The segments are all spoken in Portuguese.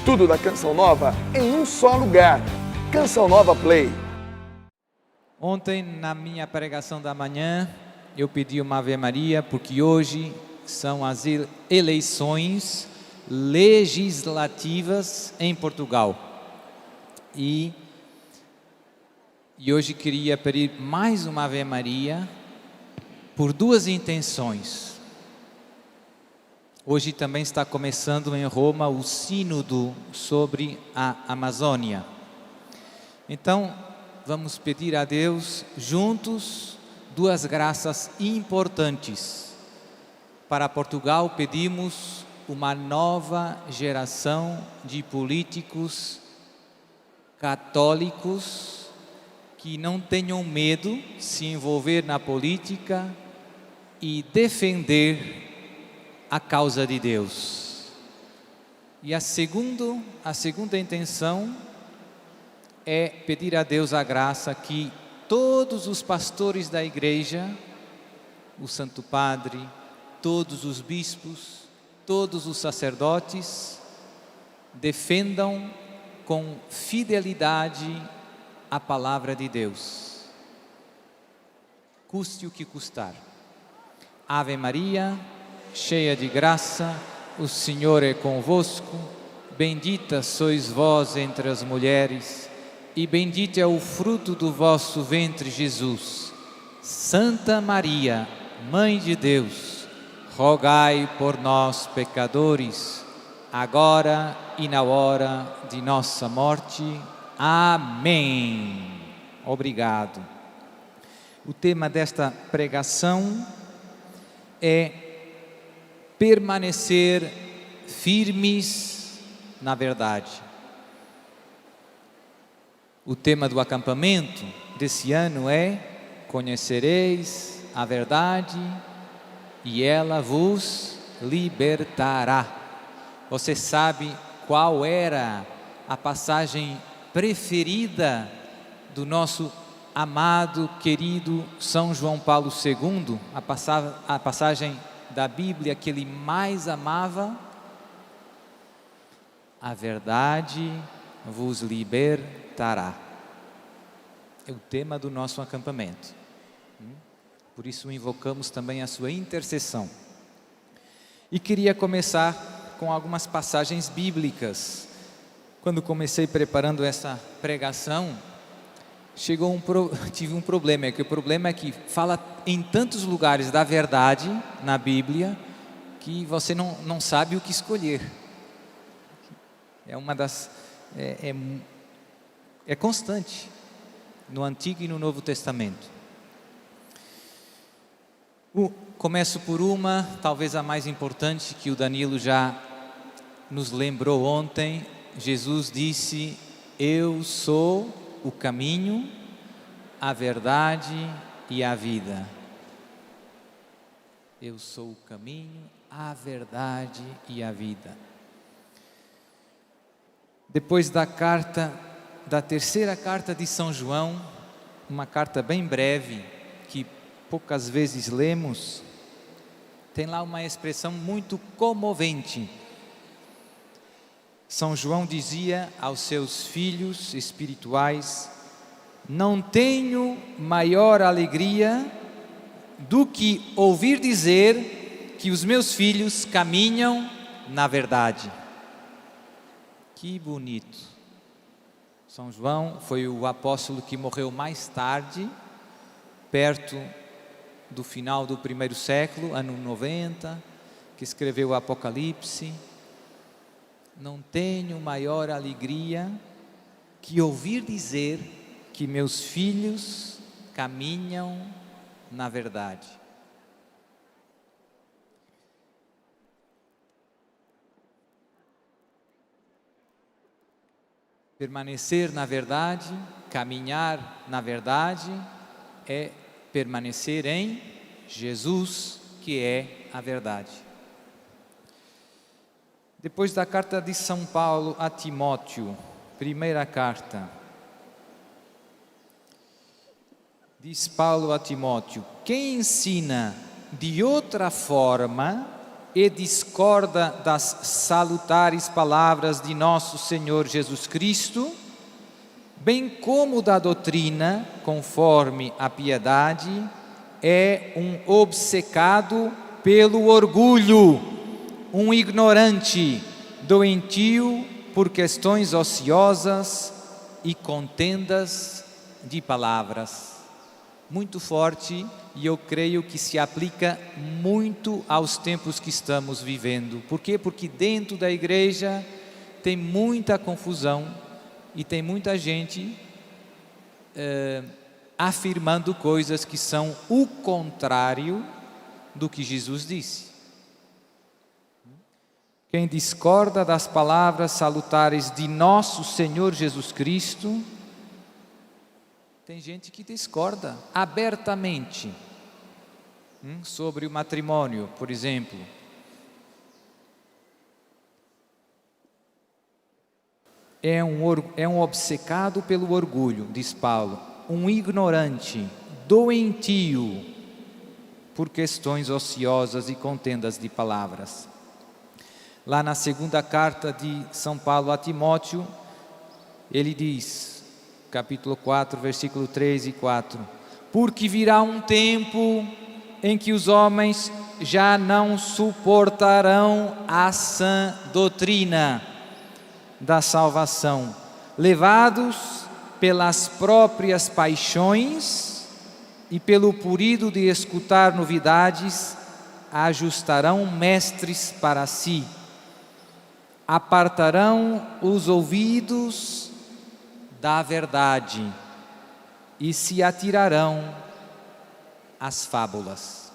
Tudo da Canção Nova em um só lugar. Canção Nova Play. Ontem, na minha pregação da manhã, eu pedi uma Ave Maria, porque hoje são as eleições legislativas em Portugal. E hoje queria pedir mais uma Ave Maria por duas intenções. Hoje também está começando em Roma o sínodo sobre a Amazônia. Então, vamos pedir a Deus juntos duas graças importantes. Para Portugal pedimos uma nova geração de políticos católicos que não tenham medo de se envolver na política e defender a causa de Deus. E a segunda intenção é pedir a Deus a graça que todos os pastores da igreja, o Santo Padre, todos os bispos, todos os sacerdotes, defendam com fidelidade a palavra de Deus, custe o que custar. Ave Maria, cheia de graça, o Senhor é convosco, bendita sois vós entre as mulheres, e bendito é o fruto do vosso ventre, Jesus. Santa Maria, Mãe de Deus, rogai por nós, pecadores, agora e na hora de nossa morte. Amém. Obrigado. O tema desta pregação é permanecer firmes na verdade. O tema do acampamento desse ano é: conhecereis a verdade e ela vos libertará. Você sabe qual era a passagem preferida do nosso amado, querido São João Paulo II? A passagem da Bíblia que ele mais amava? A verdade vos libertará. É o tema do nosso acampamento. Por isso invocamos também a sua intercessão. E queria começar com algumas passagens bíblicas. Quando comecei preparando essa pregação, tive um problema, que o problema é que fala em tantos lugares da verdade na Bíblia que você não sabe o que escolher. É constante no Antigo e no Novo Testamento. Começo por uma, talvez a mais importante, que o Danilo já nos lembrou ontem. Jesus disse: eu sou o caminho, a verdade e a vida. Eu sou o caminho, a verdade e a vida. Depois da terceira carta de São João, uma carta bem breve, que poucas vezes lemos, tem lá uma expressão muito comovente. São João dizia aos seus filhos espirituais: não tenho maior alegria do que ouvir dizer que os meus filhos caminham na verdade. Que bonito! São João foi o apóstolo que morreu mais tarde, perto do final do primeiro século, ano 90, que escreveu o Apocalipse. Não tenho maior alegria que ouvir dizer que meus filhos caminham na verdade. Permanecer na verdade, caminhar na verdade, é permanecer em Jesus, que é a verdade. Depois da carta de São Paulo a Timóteo, primeira carta, diz Paulo a Timóteo: quem ensina de outra forma e discorda das salutares palavras de nosso Senhor Jesus Cristo, bem como da doutrina, conforme a piedade, é um obcecado pelo orgulho, um ignorante, doentio por questões ociosas e contendas de palavras. Muito forte, e eu creio que se aplica muito aos tempos que estamos vivendo. Por quê? Porque dentro da igreja tem muita confusão e tem muita gente afirmando coisas que são o contrário do que Jesus disse. Quem discorda das palavras salutares de nosso Senhor Jesus Cristo, tem gente que discorda abertamente sobre o matrimônio, por exemplo. É um obcecado pelo orgulho, diz Paulo, um ignorante, doentio por questões ociosas e contendas de palavras. Lá na segunda carta de São Paulo a Timóteo, ele diz, capítulo 4, versículo 3 e 4, porque virá um tempo em que os homens já não suportarão a sã doutrina da salvação, levados pelas próprias paixões e pelo purido de escutar novidades, ajustarão mestres para si, apartarão os ouvidos da verdade e se atirarão às fábulas.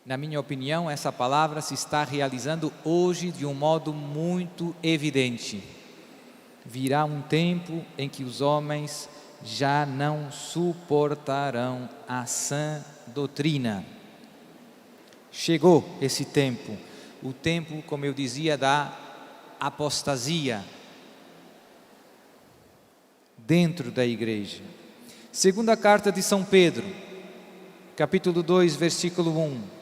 Na minha opinião, essa palavra se está realizando hoje de um modo muito evidente. Virá um tempo em que os homens já não suportarão a sã doutrina. Chegou esse tempo, o tempo, como eu dizia, da apostasia dentro da igreja. Segunda carta de São Pedro, capítulo 2, versículo 1.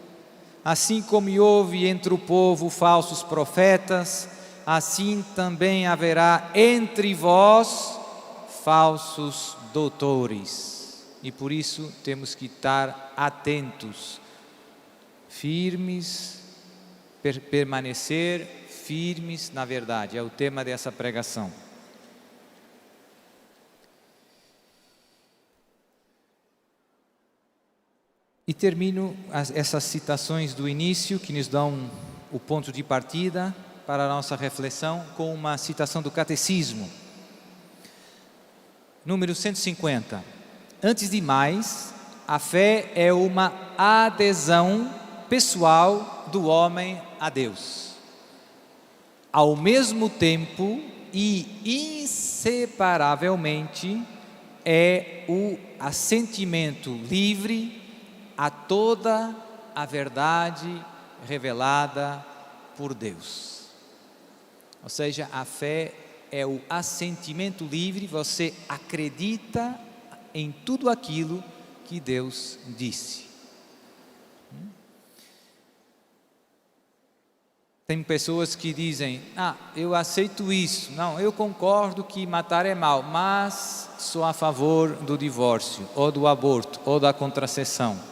Assim como houve entre o povo falsos profetas, assim também haverá entre vós falsos doutores. E por isso temos que estar atentos, firmes, permanecer firmes na verdade. É o tema dessa pregação. E termino essas citações do início, que nos dão o ponto de partida para a nossa reflexão, com uma citação do Catecismo. Número 150. Antes de mais, a fé é uma adesão pessoal do homem a Deus. Ao mesmo tempo e inseparavelmente, é o assentimento livre a toda a verdade revelada por Deus. Ou seja, a fé é o assentimento livre, você acredita em tudo aquilo que Deus disse. Tem pessoas que dizem, eu aceito isso, não, eu concordo que matar é mal, mas sou a favor do divórcio, ou do aborto, ou da contracepção.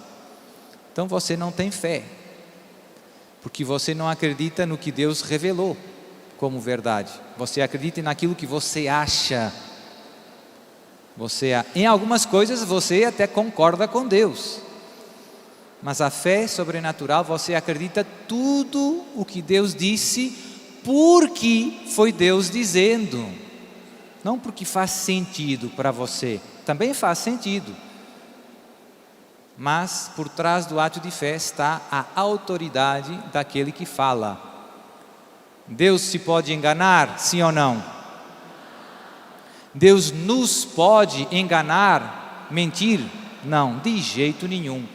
Então você não tem fé, porque você não acredita no que Deus revelou como verdade. Você acredita naquilo que você acha. Em algumas coisas você até concorda com Deus, mas a fé sobrenatural, você acredita tudo o que Deus disse, porque foi Deus dizendo, não porque faz sentido para você. Também faz sentido, mas por trás do ato de fé está a autoridade daquele que fala. Deus se pode enganar, sim ou não? Deus nos pode enganar, mentir? Não, de jeito nenhum.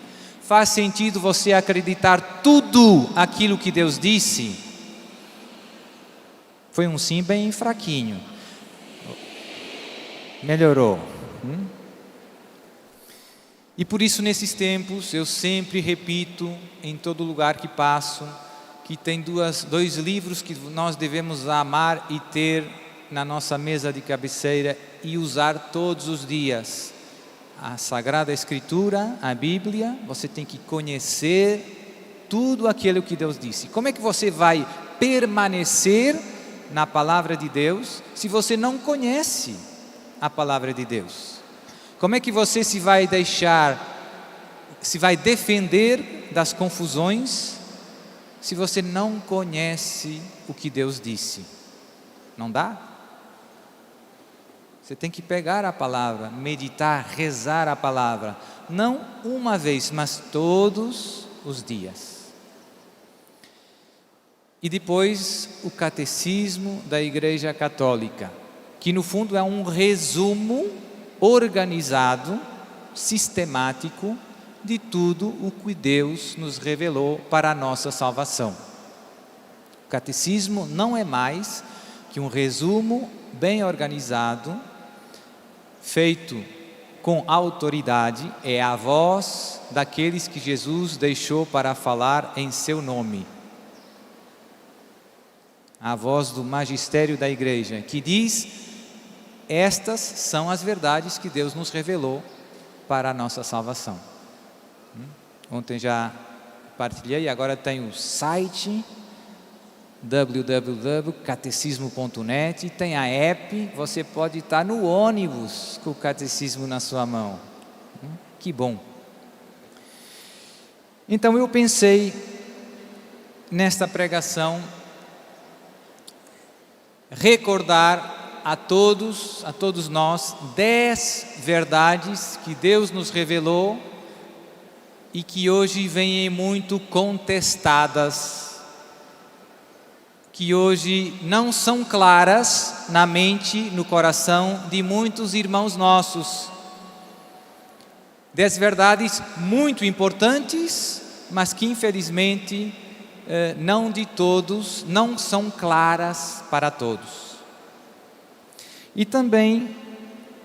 Faz sentido você acreditar tudo aquilo que Deus disse? Foi um sim bem fraquinho. Melhorou. E por isso, nesses tempos, eu sempre repito, em todo lugar que passo, que tem dois livros que nós devemos amar e ter na nossa mesa de cabeceira e usar todos os dias. A Sagrada Escritura, a Bíblia, você tem que conhecer tudo aquilo que Deus disse. Como é que você vai permanecer na palavra de Deus se você não conhece a palavra de Deus? Como é que você se vai defender das confusões se você não conhece o que Deus disse? Não dá? Você tem que pegar a palavra, meditar, rezar a palavra, não uma vez, mas todos os dias. E depois o Catecismo da Igreja Católica, que no fundo é um resumo organizado, sistemático, de tudo o que Deus nos revelou para a nossa salvação. O Catecismo não é mais que um resumo bem organizado, feito com autoridade, é a voz daqueles que Jesus deixou para falar em seu nome. A voz do magistério da igreja, que diz: estas são as verdades que Deus nos revelou para a nossa salvação. Ontem já partilhei, agora tem o site www.catecismo.net, tem a app, você pode estar no ônibus com o catecismo na sua mão. Que bom. Então eu pensei nesta pregação recordar a todos nós 10 verdades que Deus nos revelou e que hoje vêm muito contestadas, que hoje não são claras na mente, no coração de muitos irmãos nossos. 10 verdades muito importantes, mas que infelizmente não de todos, não são claras para todos. E também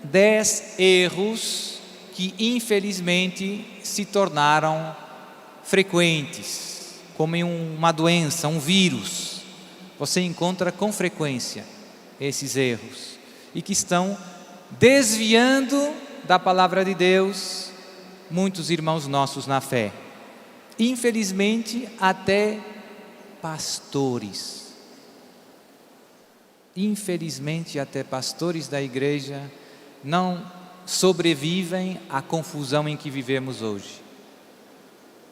10 erros que infelizmente se tornaram frequentes, como uma doença, um vírus. Você encontra com frequência esses erros e que estão desviando da palavra de Deus muitos irmãos nossos na fé. Infelizmente, até pastores. Infelizmente, até pastores da igreja não sobrevivem à confusão em que vivemos hoje.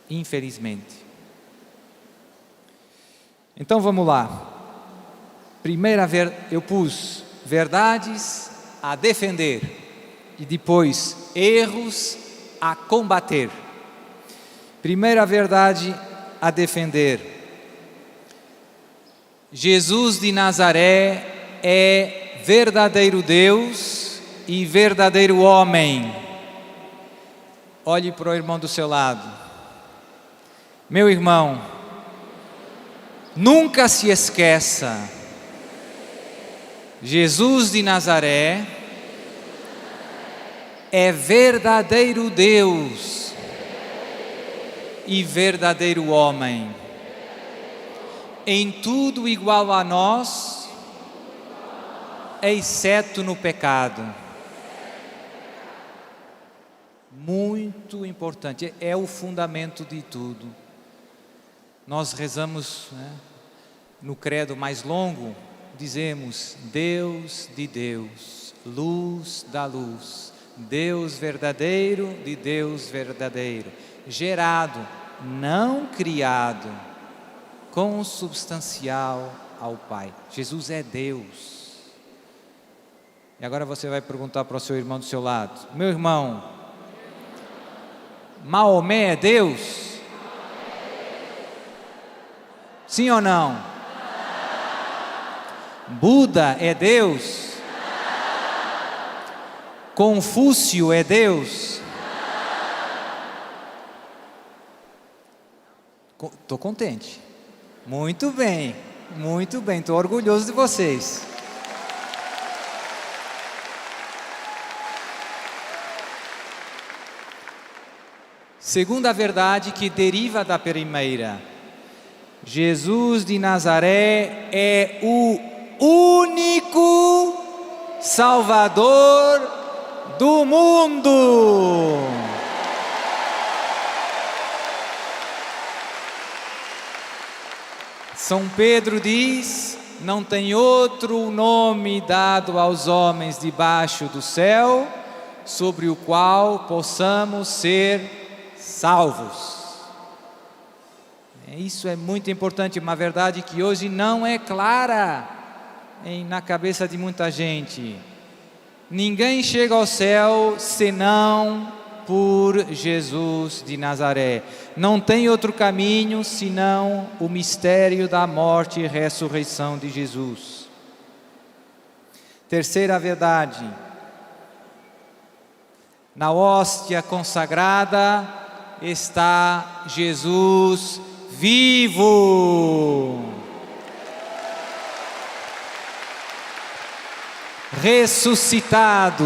Infelizmente. Então vamos lá. Eu pus verdades a defender e depois erros a combater. Primeira verdade a defender: Jesus de Nazaré é verdadeiro Deus e verdadeiro homem. Olhe para o irmão do seu lado. Meu irmão, nunca se esqueça, Jesus de Nazaré é verdadeiro Deus e verdadeiro homem, em tudo igual a nós, exceto no pecado. Muito importante, é o fundamento de tudo. Nós rezamos, no credo mais longo, dizemos: Deus de Deus, luz da luz, Deus verdadeiro de Deus verdadeiro, gerado, não criado, consubstancial ao Pai. Jesus é Deus. E agora você vai perguntar para o seu irmão do seu lado: meu irmão, Maomé é Deus? Sim ou não? Buda é Deus? Confúcio é Deus? Estou contente. Muito bem, estou orgulhoso de vocês. Segunda verdade que deriva da primeira: Jesus de Nazaré é o único Salvador do mundo. São Pedro diz: não tem outro nome dado aos homens debaixo do céu, sobre o qual possamos ser salvos. Isso é muito importante, uma verdade que hoje não é clara na cabeça de muita gente. Ninguém chega ao céu senão por Jesus de Nazaré. Não tem outro caminho senão o mistério da morte e ressurreição de Jesus. Terceira verdade: na hóstia consagrada está Jesus vivo, ressuscitado.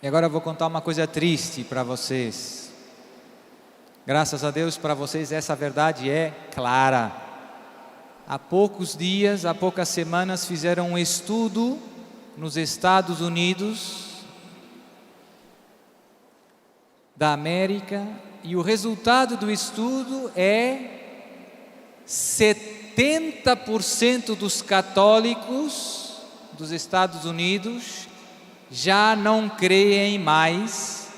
E agora eu vou contar uma coisa triste para vocês. Graças a Deus, para vocês essa verdade é clara. Há poucos dias, há poucas semanas, fizeram um estudo nos Estados Unidos da América, e o resultado do estudo é 70% dos católicos dos Estados Unidos já não creem mais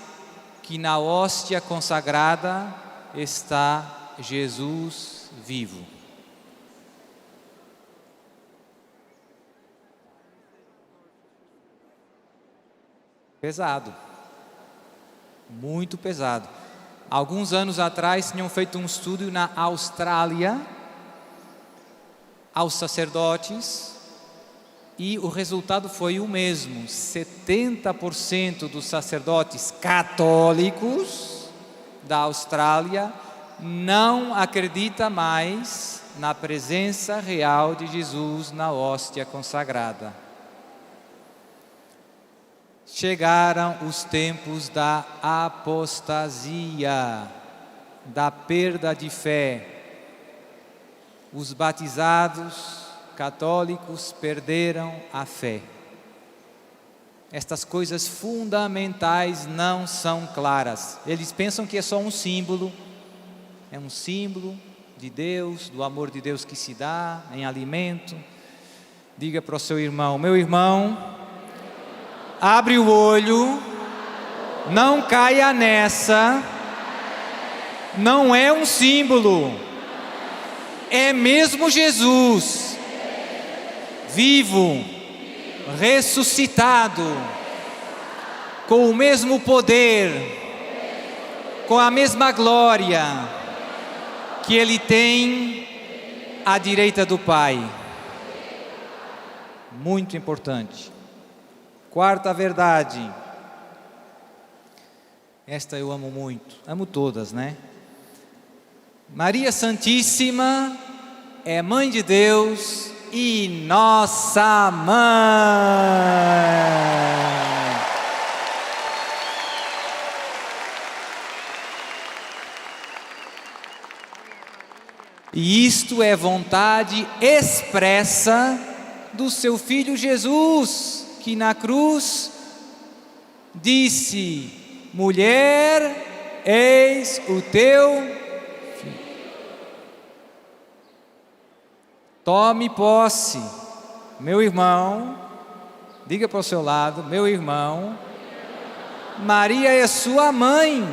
que na hóstia consagrada está Jesus vivo. Pesado, muito pesado. Alguns anos atrás tinham feito um estudo na Austrália aos sacerdotes e o resultado foi o mesmo. 70% dos sacerdotes católicos da Austrália não acredita mais na presença real de Jesus na hóstia consagrada. Chegaram os tempos da apostasia, da perda de fé. Os batizados católicos perderam a fé. Estas coisas fundamentais não são claras. Eles pensam que é só um símbolo, é um símbolo de Deus, do amor de Deus que se dá em alimento. Diga para o seu irmão: meu irmão, abre o olho, não caia nessa, não é um símbolo, é mesmo Jesus, vivo, ressuscitado, com o mesmo poder, com a mesma glória que Ele tem à direita do Pai. Muito importante. Quarta verdade, esta eu amo muito, amo todas, né? Maria Santíssima é Mãe de Deus e nossa Mãe. E isto é vontade expressa do seu Filho Jesus, que na cruz disse: mulher, eis o teu filho. Tome posse, meu irmão, diga para o seu lado: meu irmão, Maria é sua mãe,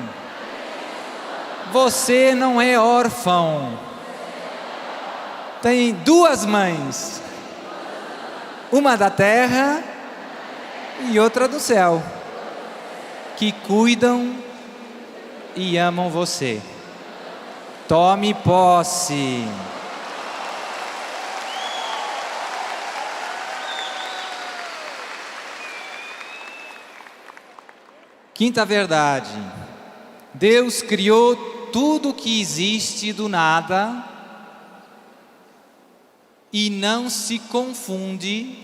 você não é órfão, tem duas mães, uma da terra e outra do céu, que cuidam e amam você. Tome posse. Quinta verdade: Deus criou tudo que existe do nada e não se confunde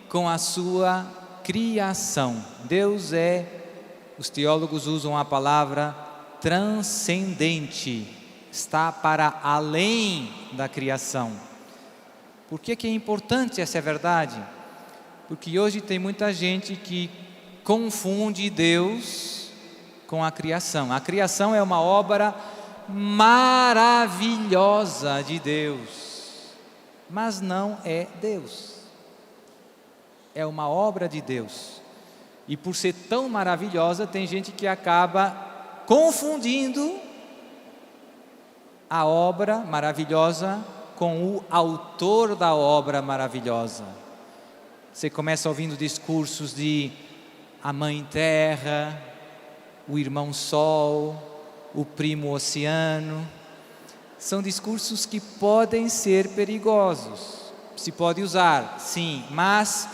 com a sua criação. Deus é os teólogos usam a palavra transcendente, está para além da criação. Por que é importante essa verdade? Porque hoje tem muita gente que confunde Deus com a criação. A criação é uma obra maravilhosa de Deus, mas não é Deus. É uma obra de Deus. E por ser tão maravilhosa, tem gente que acaba confundindo a obra maravilhosa com o autor da obra maravilhosa. Você começa ouvindo discursos de a Mãe Terra, o Irmão Sol, o Primo Oceano. São discursos que podem ser perigosos. Se pode usar, sim, mas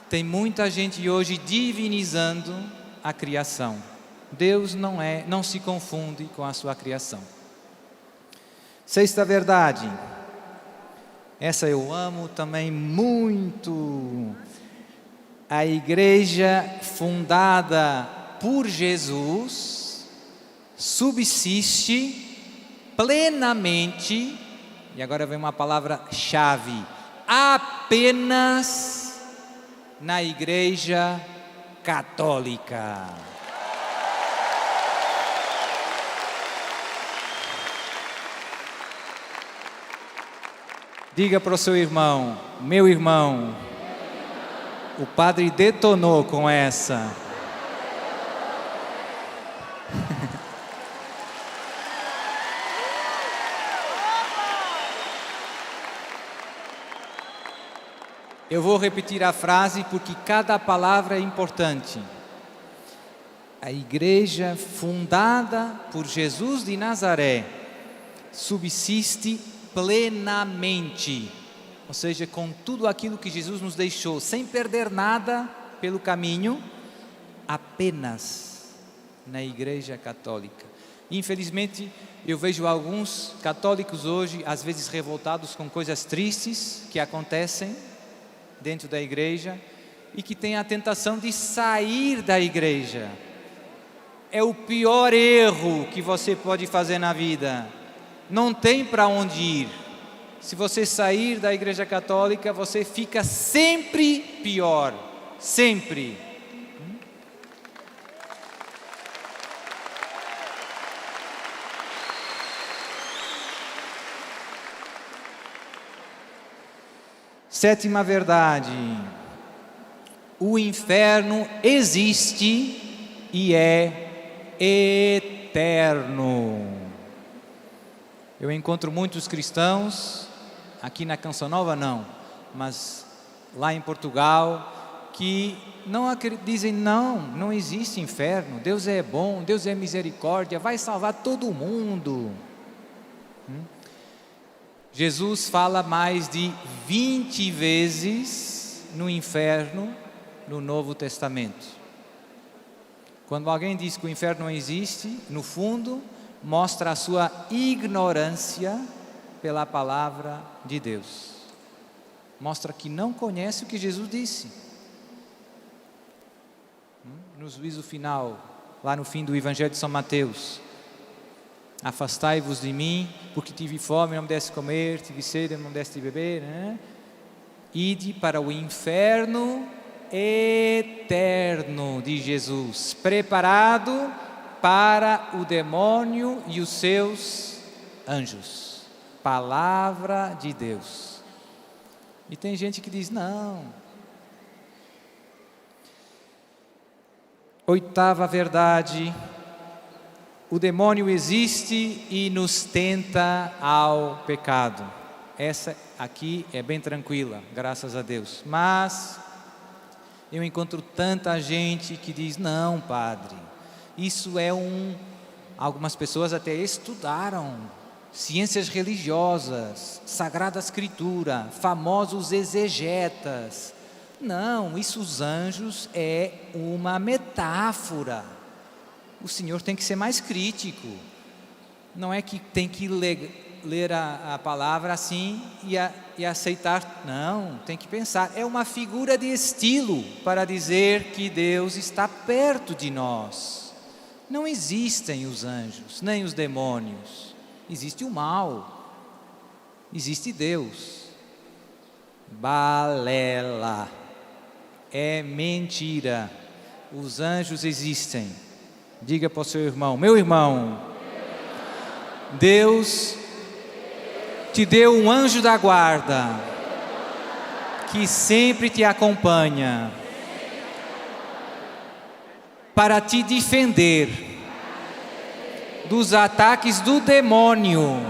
tem muita gente hoje divinizando a criação. Deus não se confunde com a sua criação. Sexta verdade, essa eu amo também muito. A igreja fundada por Jesus subsiste plenamente, e agora vem uma palavra-chave, apenas na Igreja Católica. Diga para o seu irmão, meu irmão, o padre detonou com essa. Eu vou repetir a frase porque cada palavra é importante. A igreja fundada por Jesus de Nazaré subsiste plenamente, ou seja, com tudo aquilo que Jesus nos deixou, sem perder nada pelo caminho, apenas na Igreja Católica. Infelizmente, eu vejo alguns católicos hoje, às vezes revoltados com coisas tristes que acontecem dentro da igreja e que têm a tentação de sair da igreja. É o pior erro que você pode fazer na vida. Não tem para onde ir. Se você sair da Igreja Católica, você fica sempre pior. Sempre. Sétima verdade. O inferno existe e é eterno. Eu encontro muitos cristãos, aqui na Canção Nova não, mas lá em Portugal, que dizem não existe inferno, Deus é bom, Deus é misericórdia, vai salvar todo mundo. Jesus fala mais de 20 vezes no inferno no Novo Testamento. Quando alguém diz que o inferno não existe, no fundo, mostra a sua ignorância pela palavra de Deus. Mostra que não conhece o que Jesus disse. No juízo final, lá no fim do Evangelho de São Mateus: afastai-vos de mim, porque tive fome e não me deste comer, tive sede e não me deste beber, né? Ide para o inferno eterno de Jesus, preparado para o demônio e os seus anjos. Palavra de Deus. E tem gente que diz não. Oitava verdade: o demônio existe e nos tenta ao pecado. Essa aqui é bem tranquila, graças a Deus. Mas eu encontro tanta gente que diz: não, padre, isso é algumas pessoas até estudaram ciências religiosas, Sagrada Escritura, famosos exegetas. Não, isso os anjos é uma metáfora. O Senhor tem que ser mais crítico. Não é que tem que ler a palavra assim e aceitar. Não, tem que pensar. É uma figura de estilo para dizer que Deus está perto de nós. Não existem os anjos, nem os demônios. Existe o mal. Existe Deus. Balela. É mentira. Os anjos existem. Diga para o seu irmão: meu irmão, Deus te deu um anjo da guarda que sempre te acompanha para te defender dos ataques do demônio,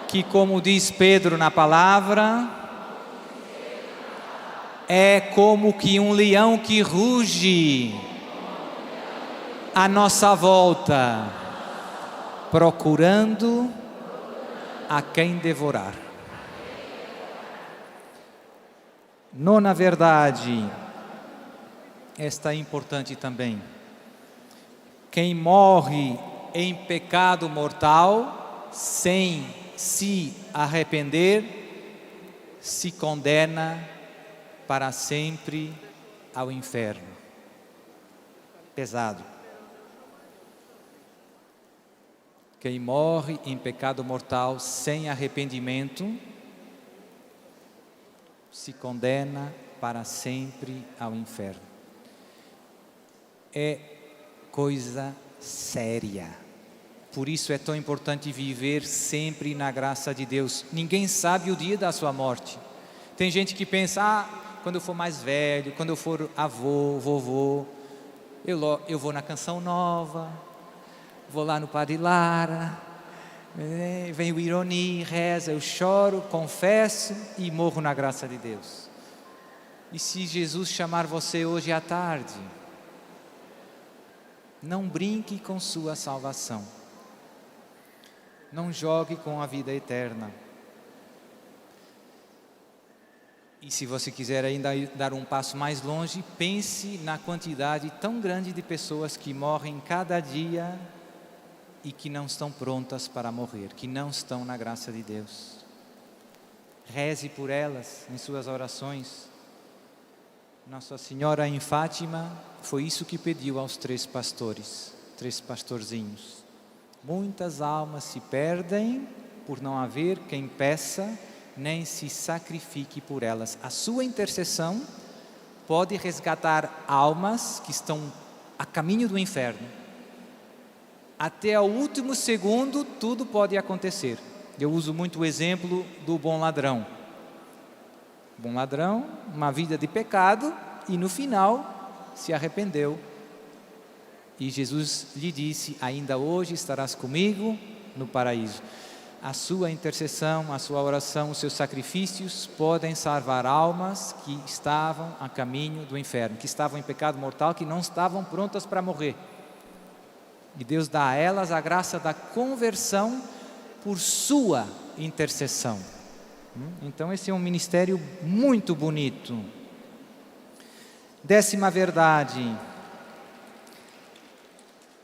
que, como diz Pedro na palavra, é como que um leão que ruge à nossa volta, procurando a quem devorar. Nona verdade, esta é importante também. Quem morre em pecado mortal, sem se arrepender, se condena para sempre ao inferno. Pesado. Quem morre em pecado mortal sem arrependimento se condena para sempre ao inferno. É coisa séria. Por isso é tão importante viver sempre na graça de Deus. Ninguém sabe o dia da sua morte. Tem gente que pensa: quando eu for mais velho, quando eu for avô, vovô, eu vou na Canção Nova, vou lá no Padre Lara, vem o Ironi, reza, eu choro, confesso e morro na graça de Deus. E se Jesus chamar você hoje à tarde, não brinque com sua salvação. Não jogue com a vida eterna. E se você quiser ainda dar um passo mais longe, pense na quantidade tão grande de pessoas que morrem cada dia e que não estão prontas para morrer, que não estão na graça de Deus. Reze por elas em suas orações. Nossa Senhora em Fátima foi isso que pediu aos 3 pastores, 3 pastorzinhos. Muitas almas se perdem por não haver quem peça nem se sacrifique por elas. A sua intercessão pode resgatar almas que estão a caminho do inferno. Até o último segundo tudo pode acontecer. Eu uso muito o exemplo do bom ladrão. Bom ladrão, uma vida de pecado, e no final se arrependeu. E Jesus lhe disse: ainda hoje estarás comigo no paraíso. A sua intercessão, a sua oração, os seus sacrifícios podem salvar almas que estavam a caminho do inferno, que estavam em pecado mortal, que não estavam prontas para morrer. E Deus dá a elas a graça da conversão por sua intercessão. Então esse é um ministério muito bonito. 10ª verdade: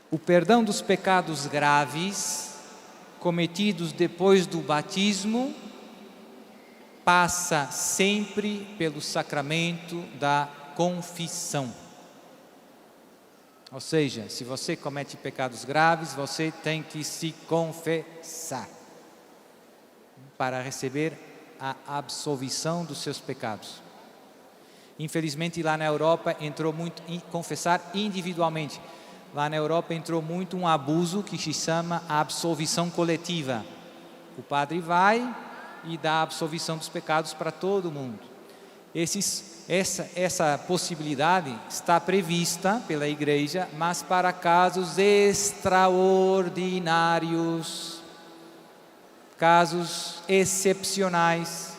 o perdão dos pecados graves cometidos depois do batismo passa sempre pelo sacramento da confissão. Ou seja, se você comete pecados graves, você tem que se confessar para receber a absolvição dos seus pecados. Infelizmente lá na Europa entrou muito em confessar individualmente. Lá na Europa entrou muito um abuso que se chama a absolvição coletiva. O padre vai e dá a absolvição dos pecados para todo mundo. Essa possibilidade está prevista pela igreja, mas para casos extraordinários, casos excepcionais.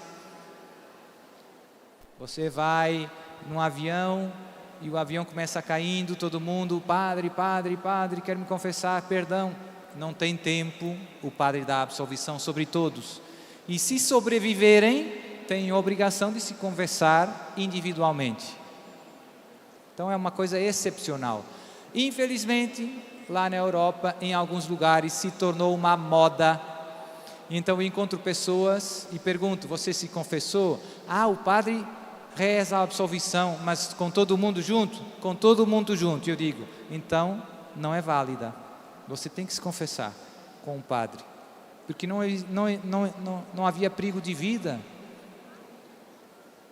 Você vai num avião e o avião começa caindo, todo mundo: padre, quero me confessar, perdão. Não tem tempo, o padre dá a absolvição sobre todos. E se sobreviverem, têm obrigação de se confessar individualmente. Então é uma coisa excepcional. Infelizmente, lá na Europa, em alguns lugares, se tornou uma moda Então eu encontro pessoas e pergunto: você se confessou? Ah, o padre reza a absolvição, mas com todo mundo junto? Com todo mundo junto. Eu digo: então não é válida. Você tem que se confessar com o padre, porque não havia perigo de vida.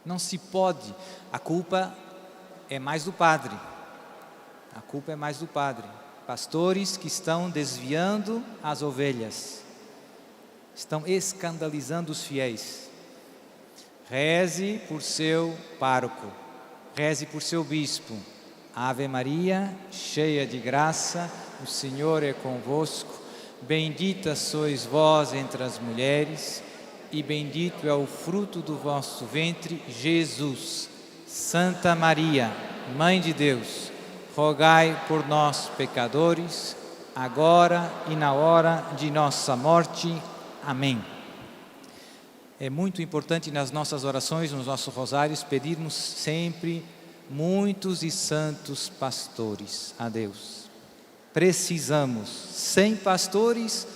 Não se pode. A culpa é mais do padre. A culpa é mais do padre. Pastores que estão desviando as ovelhas, estão escandalizando os fiéis. Reze por seu pároco, reze por seu bispo. Ave Maria, cheia de graça, o Senhor é convosco. Bendita sois vós entre as mulheres, e bendito é o fruto do vosso ventre, Jesus. Santa Maria, Mãe de Deus, rogai por nós, pecadores, agora e na hora de nossa morte. Amém. É muito importante nas nossas orações, nos nossos rosários, pedirmos sempre muitos e santos pastores a Deus. Precisamos. Sem pastores,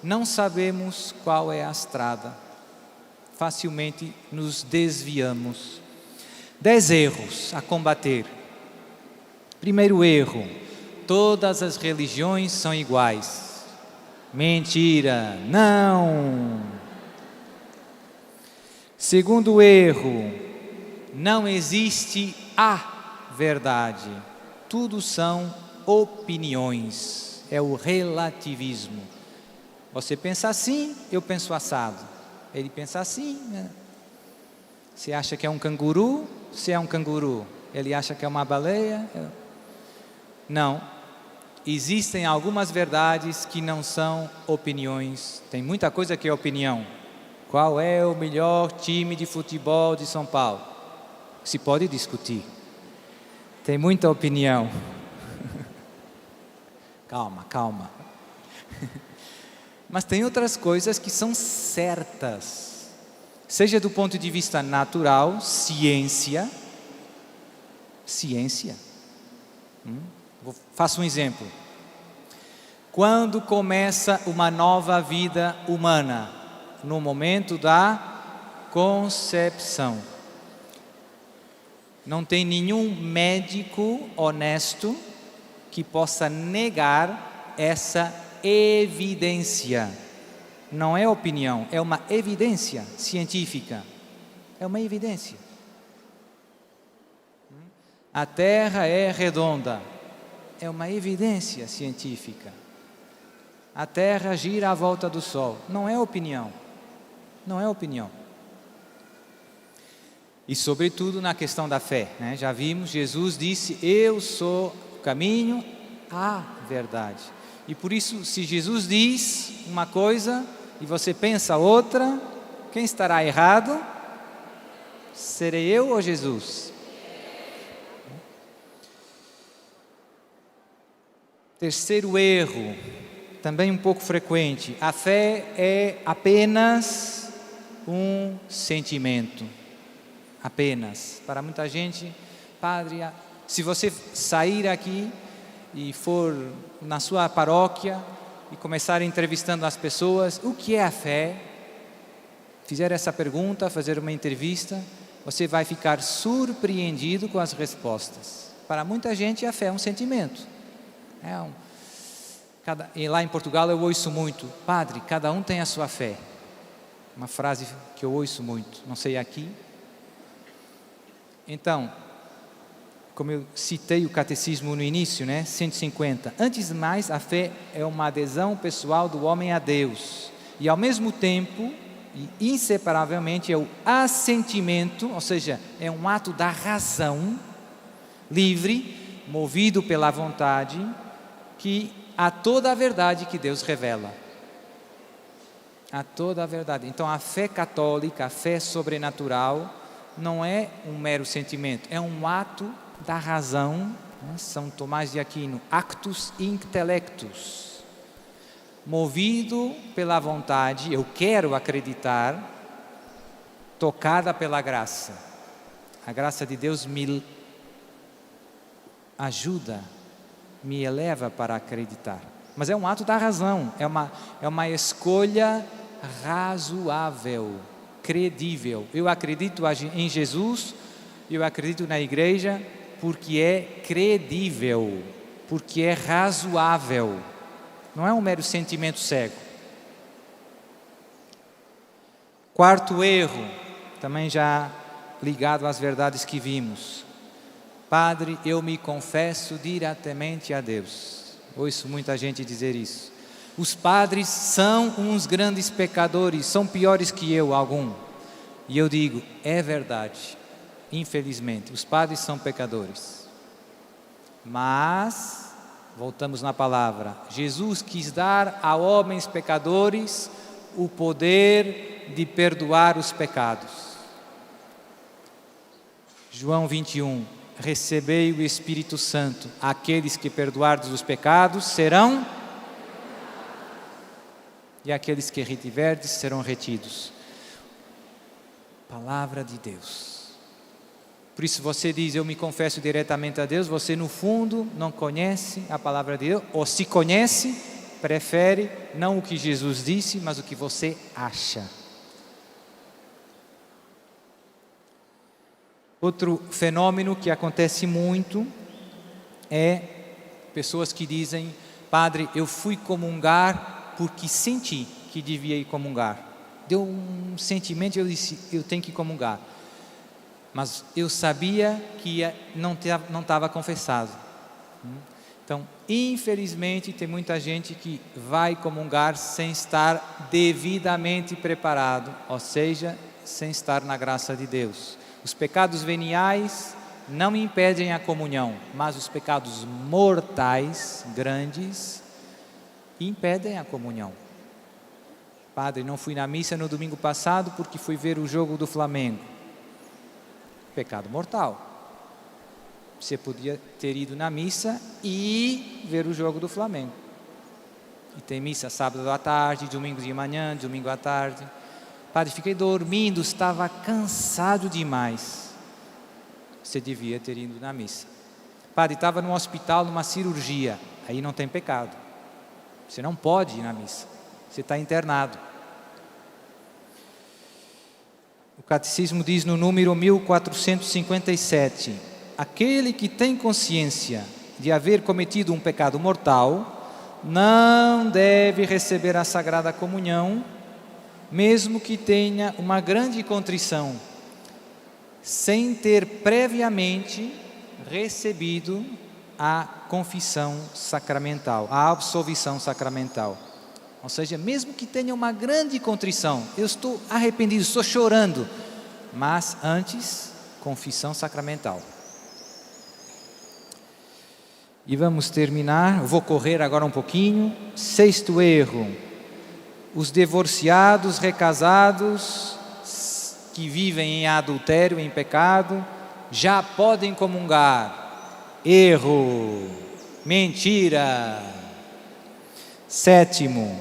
não sabemos qual é a estrada. Facilmente nos desviamos. 10 erros a combater. Primeiro erro: todas as religiões são iguais. Mentira, não. Segundo erro: não existe a verdade. Tudo são opiniões. É o relativismo. Você pensa assim, eu penso assado. Ele pensa assim, né? Você acha que é um canguru? Se é um canguru. Ele acha que é uma baleia? Não. Existem algumas verdades que não são opiniões. Tem muita coisa que é opinião. Qual é o melhor time de futebol de São Paulo? Se pode discutir. Tem muita opinião. Calma. Mas tem outras coisas que são certas. Seja do ponto de vista natural, ciência. Faço um exemplo. Quando começa uma nova vida humana? No momento da concepção. Não tem nenhum médico honesto que possa negar essa evidência. Não é opinião, é uma evidência científica. É uma evidência. A Terra é redonda. É uma evidência científica. A Terra gira à volta do Sol. Não é opinião. Não é opinião. E sobretudo na questão da fé, né? Já vimos, Jesus disse: eu sou o caminho, a verdade. E por isso, se Jesus diz uma coisa e você pensa outra, quem estará errado? Serei eu ou Jesus? Terceiro erro, também um pouco frequente: a fé é apenas um sentimento. Apenas. Para muita gente, padre, se você sair aqui e for na sua paróquia e começar entrevistando as pessoas, o que é a fé? Fizer essa pergunta, fazer uma entrevista, você vai ficar surpreendido com as respostas. Para muita gente, a fé é um sentimento. E lá em Portugal eu ouço muito: padre, cada um tem a sua fé. Uma frase que eu ouço muito, não sei aqui. Então, como eu citei o catecismo no início, né? 150. Antes de mais, a fé é uma adesão pessoal do homem a Deus. E ao mesmo tempo, e inseparavelmente, é o assentimento, ou seja, é um ato da razão livre, movido pela vontade, que a toda a verdade que Deus revela. A toda a verdade. Então, a fé católica, a fé sobrenatural, não é um mero sentimento, é um ato da razão, né? São Tomás de Aquino, actus intellectus, movido pela vontade, eu quero acreditar, tocada pela graça. A graça de Deus me ajuda, me eleva para acreditar. Mas é um ato da razão, é uma escolha razoável, credível. Eu acredito em Jesus, eu acredito na igreja porque é credível, porque é razoável. Não é um mero sentimento cego. Quarto erro, também já ligado às verdades que vimos. Padre, eu me confesso diretamente a Deus. Ouço muita gente dizer isso. Os padres são uns grandes pecadores, são piores que eu, algum. E eu digo, é verdade. Infelizmente, os padres são pecadores. Mas, voltamos na palavra, Jesus quis dar a homens pecadores o poder de perdoar os pecados. João 21, recebei o Espírito Santo, aqueles que perdoardes os pecados serão, e aqueles que retiverdes serão retidos. Palavra de Deus. Por isso você diz, eu me confesso diretamente a Deus, você no fundo não conhece a palavra de Deus, ou se conhece, prefere não o que Jesus disse, mas o que você acha. Outro fenômeno que acontece muito é pessoas que dizem, padre, eu fui comungar porque senti que devia ir comungar. Deu um sentimento, eu disse, eu tenho que comungar. Mas eu sabia que não estava confessado. Então, infelizmente, tem muita gente que vai comungar sem estar devidamente preparado, ou seja, sem estar na graça de Deus. Os pecados veniais não impedem a comunhão, mas os pecados mortais, grandes, impedem a comunhão. Padre, não fui na missa no domingo passado porque fui ver o jogo do Flamengo. Pecado mortal. Você podia ter ido na missa e ver o jogo do Flamengo. E tem missa sábado à tarde, domingo de manhã, domingo à tarde. Padre, fiquei dormindo, estava cansado demais. Você devia ter ido na missa. Padre, estava no hospital, numa cirurgia. Aí não tem pecado. Você não pode ir na missa. Você está internado. O Catecismo diz no número 1457, aquele que tem consciência de haver cometido um pecado mortal, não deve receber a Sagrada Comunhão, mesmo que tenha uma grande contrição, sem ter previamente recebido a confissão sacramental, a absolvição sacramental. Ou seja, mesmo que tenha uma grande contrição, eu estou arrependido, estou chorando, mas antes, confissão sacramental. E vamos terminar, vou correr agora um pouquinho. Sexto erro, os divorciados, recasados, que vivem em adultério, em pecado, já podem comungar. Erro, mentira. Sétimo,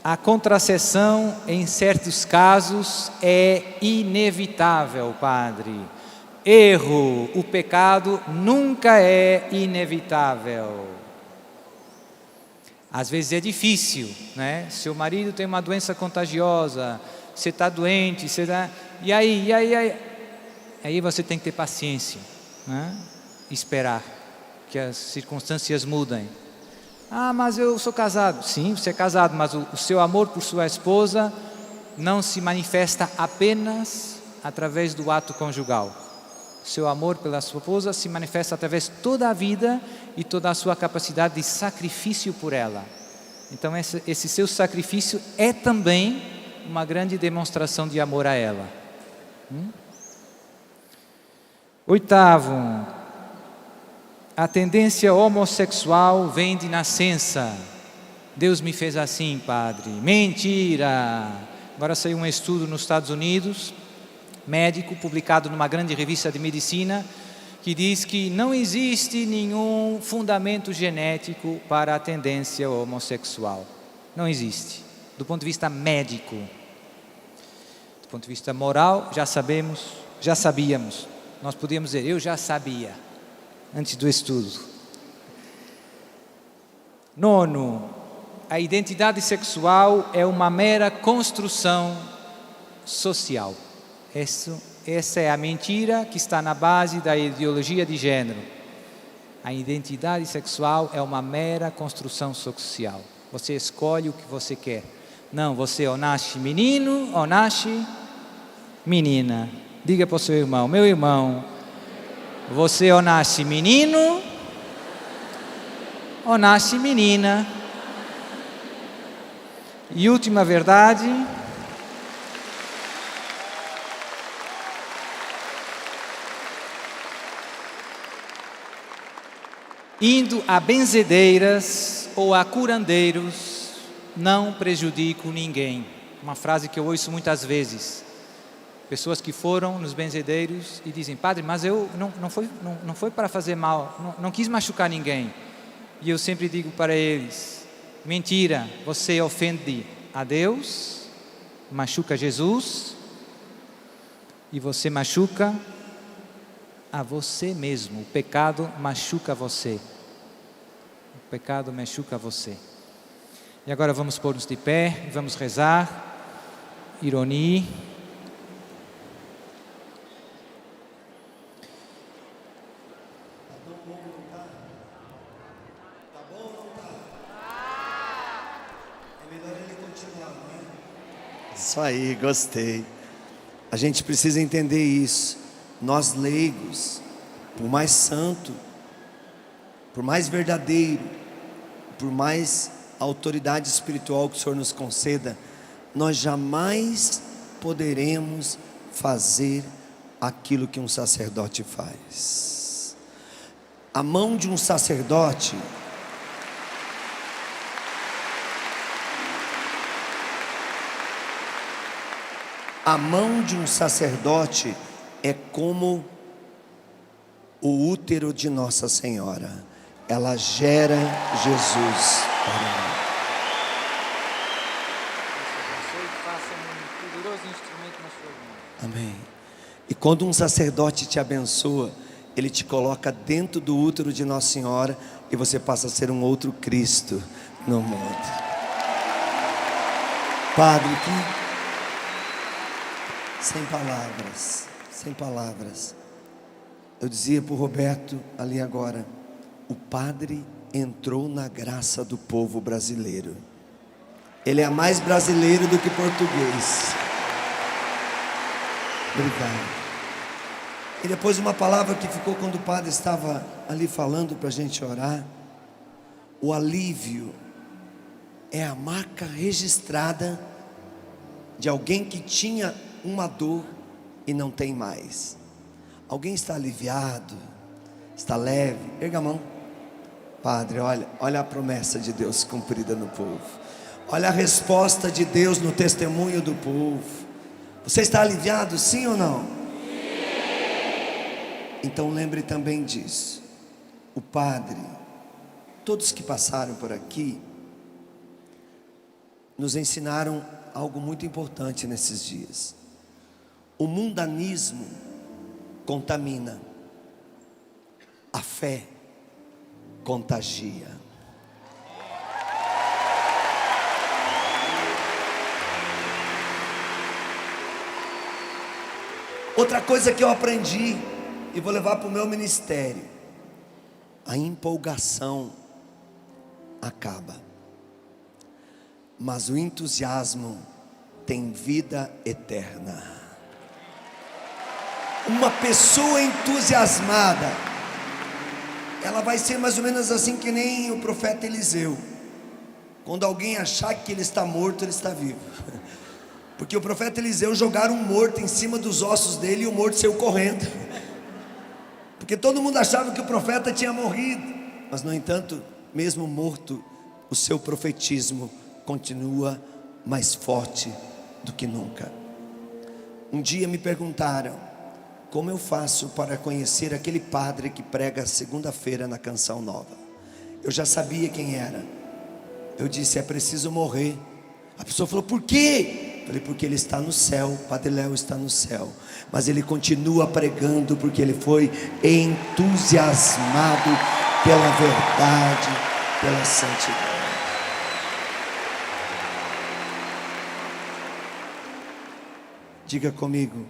a contracessão em certos casos é inevitável, padre. Erro, o pecado nunca é inevitável. Às vezes é difícil, né? Seu marido tem uma doença contagiosa, você está doente, e aí você tem que ter paciência, né? Esperar que as circunstâncias mudem. Ah, mas eu sou casado. Sim, você é casado, mas o seu amor por sua esposa não se manifesta apenas através do ato conjugal. O seu amor pela sua esposa se manifesta através de toda a vida e toda a sua capacidade de sacrifício por ela. Então esse seu sacrifício é também uma grande demonstração de amor a ela. Oitavo, a tendência homossexual vem de nascença. Deus me fez assim, padre. Mentira! Agora saiu um estudo nos Estados Unidos, médico, publicado numa grande revista de medicina, que diz que não existe nenhum fundamento genético para a tendência homossexual. Não existe, do ponto de vista médico. Do ponto de vista moral, já sabíamos. Nós podíamos dizer, eu já sabia, antes do estudo. Nono, a identidade sexual é uma mera construção social. Essa é a mentira que está na base da ideologia de gênero. A identidade sexual é uma mera construção social. Você escolhe o que você quer. Não, você ou nasce menino ou nasce menina. Diga para o seu irmão: meu irmão, você ou nasce menino ou nasce menina. E última verdade: indo a benzedeiras ou a curandeiros, não prejudico ninguém. Uma frase que eu ouço muitas vezes. Pessoas que foram nos benzedeiros e dizem: padre, mas eu não foi para fazer mal, não quis machucar ninguém. E eu sempre digo para eles: mentira, você ofende a Deus, machuca Jesus e você machuca a você mesmo. O pecado machuca você. O pecado machuca você. E agora vamos pôr-nos de pé e vamos rezar. Ironia. Isso aí, gostei. A gente precisa entender isso. Nós leigos, por mais santo, por mais verdadeiro, por mais autoridade espiritual que o Senhor nos conceda, nós jamais poderemos fazer aquilo que um sacerdote faz. A mão de um sacerdote é como o útero de Nossa Senhora. Ela gera Jesus para nós. Amém. E quando um sacerdote te abençoa, ele te coloca dentro do útero de Nossa Senhora e você passa a ser um outro Cristo no mundo. Padre, sem palavras. Eu dizia para o Roberto ali agora: o padre entrou na graça do povo brasileiro. Ele é mais brasileiro do que português. Obrigado. E depois uma palavra que ficou quando o padre estava ali falando para a gente orar: o alívio é a marca registrada de alguém que tinha uma dor e não tem mais. Alguém está aliviado, está leve? Erga a mão. Padre, olha a promessa de Deus cumprida no povo. Olha a resposta de Deus no testemunho do povo. Você está aliviado, sim ou não? Sim. Então lembre também disso. O padre, todos que passaram por aqui, nos ensinaram algo muito importante nesses dias. O mundanismo contamina, a fé contagia. Outra coisa que eu aprendi e vou levar para o meu ministério: a empolgação acaba, mas o entusiasmo tem vida eterna. Uma pessoa entusiasmada, ela vai ser mais ou menos assim que nem o profeta Eliseu. Quando alguém achar que ele está morto, ele está vivo. Porque o profeta Eliseu jogaram um morto em cima dos ossos dele e o morto saiu correndo. Porque todo mundo achava que o profeta tinha morrido. Mas no entanto, mesmo morto, o seu profetismo continua mais forte do que nunca. Um dia me perguntaram: como eu faço para conhecer aquele padre que prega segunda-feira na Canção Nova? Eu já sabia quem era. Eu disse: é preciso morrer. A pessoa falou: por quê? Eu falei: porque ele está no céu, o Padre Léo está no céu, mas ele continua pregando porque ele foi entusiasmado pela verdade, pela santidade. Diga comigo: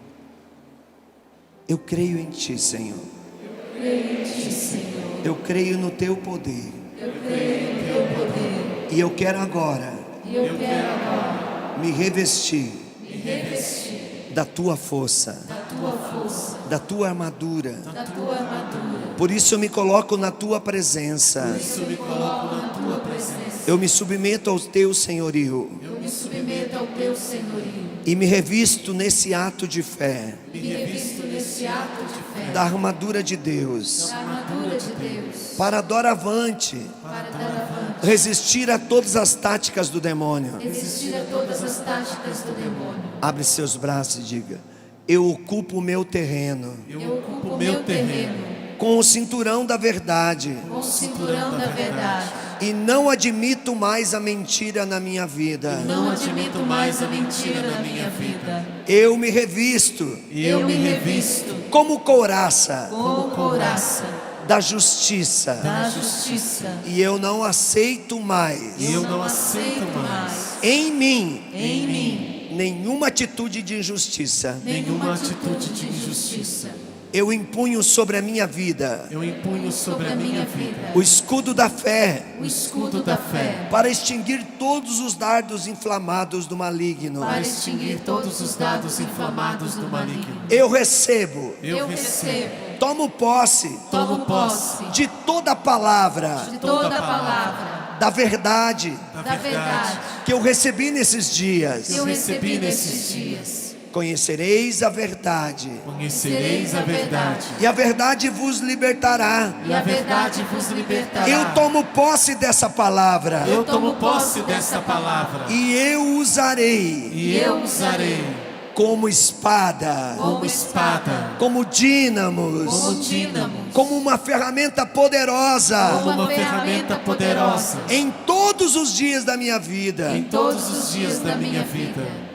eu creio em Ti, Senhor. Eu creio em Ti, Senhor. Eu creio no Teu poder. Eu creio no Teu poder. E eu quero agora E eu quero agora me revestir me revestir da Tua força, da Tua força, da Tua armadura. da Tua armadura. Por isso eu me coloco na Tua presença. Isso eu me coloco na Tua presença. Eu me submeto ao Teu senhorio Eu me submeto ao Teu senhorio. e me revisto nesse ato de fé Me revisto nesse ato de fé da armadura de Deus, da armadura de Deus, para doravante para dar avante, resistir a todas as táticas do demônio. resistir a todas as táticas do demônio. Abre seus braços e diga: eu ocupo o meu terreno Eu ocupo o meu terreno com o cinturão da verdade com o cinturão da verdade. e não admito mais a mentira na minha vida. Não admito mais a mentira na minha vida. Eu me revisto Eu me revisto como couraça como couraça da justiça da justiça. e eu não aceito mais Eu não aceito mais em mim em mim nenhuma atitude de injustiça. nenhuma atitude de injustiça. Eu impunho sobre a minha vida Eu impunho sobre a minha vida o escudo da fé o escudo da fé para extinguir todos os dardos inflamados do maligno. para extinguir todos os dados inflamados do maligno. Eu recebo, Eu recebo, tomo posse tomo posse de toda palavra de toda a palavra da verdade da verdade que eu recebi nesses dias. que eu recebi nesses dias. Conhecereis a verdade conhecereis a verdade, e a verdade vos libertará. E a verdade vos libertará. Eu tomo posse dessa palavra eu tomo posse dessa palavra e eu usarei e eu usarei como espada, como espada, como dínamos, como dínamo, como uma ferramenta poderosa como uma ferramenta poderosa em todos os dias da minha vida, em todos os dias da minha vida.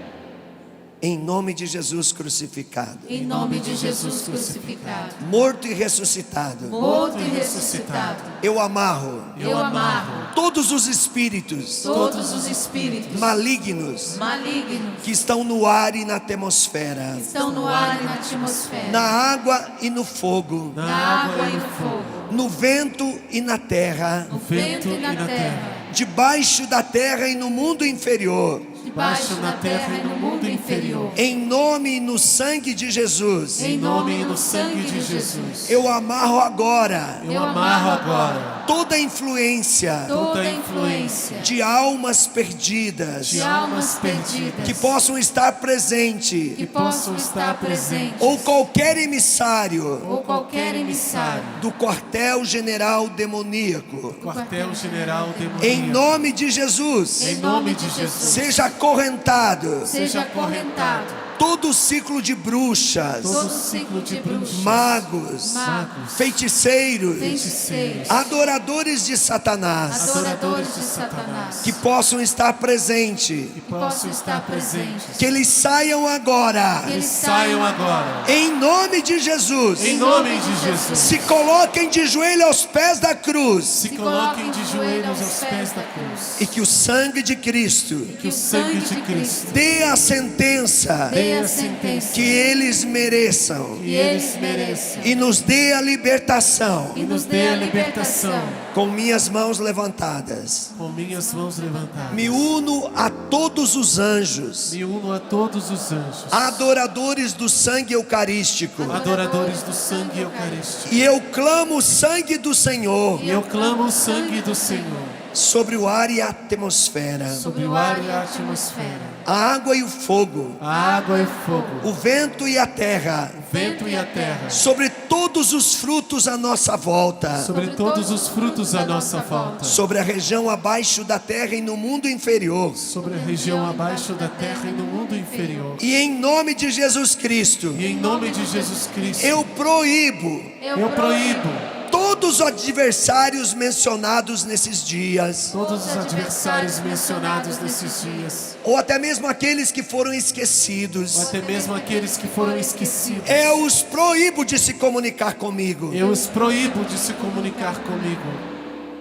em nome de Jesus crucificado, Em nome de Jesus crucificado, morto e ressuscitado. morto e ressuscitado. Eu amarro Eu amarro todos os espíritos todos os espíritos malignos malignos que estão no ar e na atmosfera, que estão no ar e na atmosfera, na água e no fogo, na água e no fogo, no vento e na terra, no vento e na terra, debaixo da terra e no mundo inferior. debaixo da terra e no mundo inferior. Em nome e no sangue de Jesus, Em nome e no sangue de Jesus, eu amarro agora Eu amarro agora toda influência toda influência de almas perdidas de almas perdidas que possam estar presente, que possam estar presentes, ou qualquer emissário ou qualquer emissário do quartel-general demoníaco. quartel-general demoníaco. Em nome de Jesus, em nome de Jesus, seja acorrentado seja acorrentado todo o ciclo de bruxas, todo ciclo de bruxas, magos, magos, feiticeiros, feiticeiros, adoradores de Satanás, adoradores de Satanás, que possam estar presentes, que possam estar presentes, que eles saiam agora, que eles Saiam agora em nome de Jesus. em nome de Jesus. Se coloquem de joelho aos pés da cruz Se coloquem de joelhos aos pés da cruz. e que o sangue de Cristo que o sangue de Cristo dê a sentença dê a sentença que eles mereçam que eles mereçam e nos dê a libertação. e nos dê a libertação. Com minhas mãos levantadas, Com minhas mãos levantadas, me uno a todos os anjos, me uno a todos os anjos, adoradores do sangue eucarístico, adoradores do sangue eucarístico. e eu clamo o sangue do Senhor E eu clamo o sangue do Senhor sobre o ar e a atmosfera, sobre o ar e a atmosfera, a água e o fogo, a água e o fogo, o vento e a terra, o vento e a terra, sobre todos os frutos à nossa volta, sobre todos os frutos à nossa volta, sobre a região abaixo da terra e no mundo inferior. sobre a região abaixo da terra e no mundo inferior. E em nome de Jesus Cristo, E em nome de Jesus Cristo, eu proíbo eu proíbo todos os adversários mencionados nesses dias, todos os adversários mencionados nesses dias, ou até mesmo aqueles que foram ou esquecidos. até mesmo aqueles que foram esquecidos. Eu os proíbo de se comunicar comigo. Eu os proíbo de se comunicar comigo.